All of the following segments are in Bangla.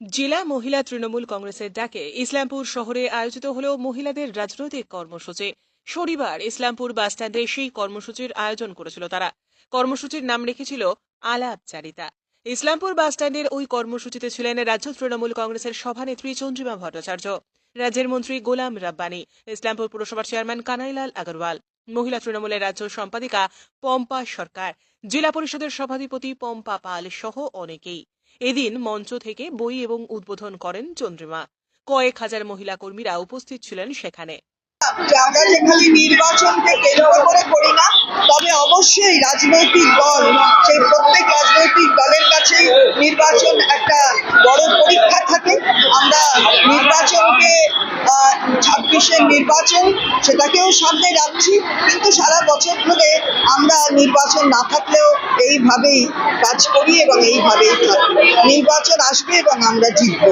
জেলা মহিলা তৃণমূল কংগ্রেসের ডাকে ইসলামপুর শহরে আয়োজিত হল মহিলাদের রাজনৈতিক কর্মসূচি। শনিবার ইসলামপুর বাসস্ট্যান্ডে সেই কর্মসূচির আয়োজন করেছিল তারা। কর্মসূচির নাম রেখেছিল আলাপচারিতা। ইসলামপুর বাসস্ট্যান্ডের ওই কর্মসূচিতে ছিলেন রাজ্য তৃণমূল কংগ্রেসের সভানেত্রী চন্দ্রিমা ভট্টাচার্য, রাজ্যের মন্ত্রী গোলাম রাব্বানি, ইসলামপুর পুরসভার চেয়ারম্যান কানাইলাল আগরওয়াল, মহিলা তৃণমূলের রাজ্য সম্পাদিকা পম্পা সরকার, জেলা পরিষদের সভাধিপতি পম্পা পাল সহ অনেকেই। এদিন মঞ্চ থেকে বই এবং উদ্বোধন করেন চন্দ্রিমা। কয়েক হাজার মহিলা কর্মীরা উপস্থিত ছিলেন সেখানে। আমরা যে খালি নির্বাচনকে কেন্দ্র করে করি না, তবে অবশ্যই রাজনৈতিক দল, সেই প্রত্যেক রাজনৈতিক দলের কাছে নির্বাচন একটা বড় পরীক্ষা থাকে। আমরা নির্বাচনকে 26-এর নির্বাচন সেটাকেও সামনে রাখছি, কিন্তু সারা বছর ধরে আমরা নির্বাচন না থাকলেও এইভাবেই কাজ করি এবং এইভাবেই থাকি। নির্বাচন আসবে এবং আমরা জিতব।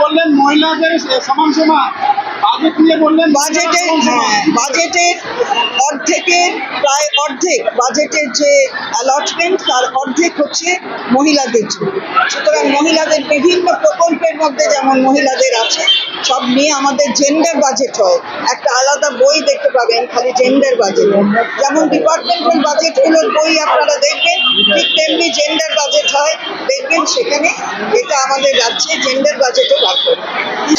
বললেন মহিলাদের সমান সমান বাজেটের অর্ধেকের প্রায় অর্ধেক, বাজেটের যে অ্যালটমেন্ট তার অর্ধেক হচ্ছে মহিলাদের জন্য। সুতরাং মহিলাদের বিভিন্ন প্রকল্পের মধ্যে যেমন মহিলাদের আছে, সব নিয়ে আমাদের জেন্ডার বাজেট হয়। একটা আলাদা বই দেখতে পাবেন খালি জেন্ডার বাজেট। যেমন ডিপার্টমেন্টাল বাজেটগুলোর বই আপনারা দেখবেন, ঠিক তেমনি জেন্ডার বাজেট হয়, দেখবেন সেখানে। এটা আমাদের রাজ্যে জেন্ডার বাজেটও বার করে।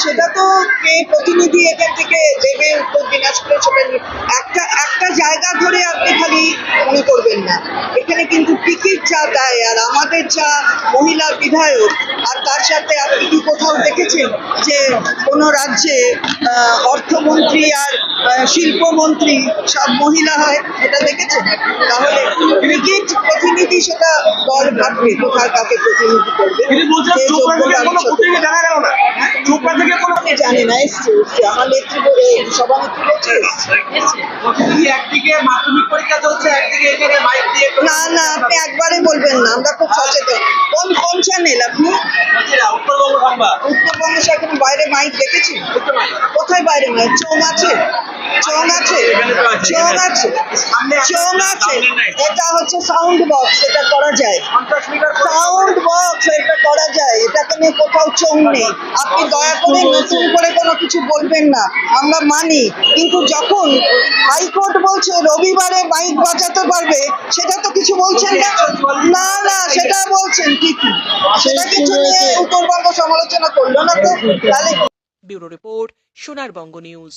সেটা তো কে প্রতিনিধি এখান থেকে দেবে উত্তর দিনাজপুরে, সেটা একটা জায়গা ধরে আপনি খালি মনে করবেন না। এখানে কিন্তু টিকিট যা দেয় আর আমাদের যা মহিলা বিধায়ক, আর তার সাথে আপনি কি কোথাও দেখেছেন যে কোনো রাজ্যে অর্থমন্ত্রী আর শিল্পমন্ত্রী সব মহিলা হয়? এটা দেখেছেন? তাহলে টিকিট প্রতিনিধি সেটা দল ভাববে কোথায় কাকে প্রতিনিধি করবে। জানি না, এসছে আমার নেত্রী, সভানেত্রী বলছে না, আপনি একবারে বলবেন না, আমরা খুব সচেতন। কোন চ্যানেল আপনি? উত্তরবঙ্গ সেখানে বাইরে মাইক দেখেছি? কোথায় বাইরে মাইক? চোং আছে? এটা হচ্ছে সাউন্ড বক্স, এটা করা যায়। সাউন্ড বক্স এটা করা যায়, এটাকে নিয়ে কোথাও চোং নেই। আপনি দয়া করে নতুন করে কোনো কিছু বলবেন না, আমরা মানি। কিন্তু যখন হাইকোর্ট বলছে রবিবারে মাইক বাজাতে পারবে, সেটা তো কিছু বলছেন না। সেটা বলছেন ঠিকই, সেটা কিছু নিয়ে উত্তরবঙ্গ সমালোচনা করলো না তো। তাহলে ব্যুরো রিপোর্ট, সোনার বঙ্গ নিউজ।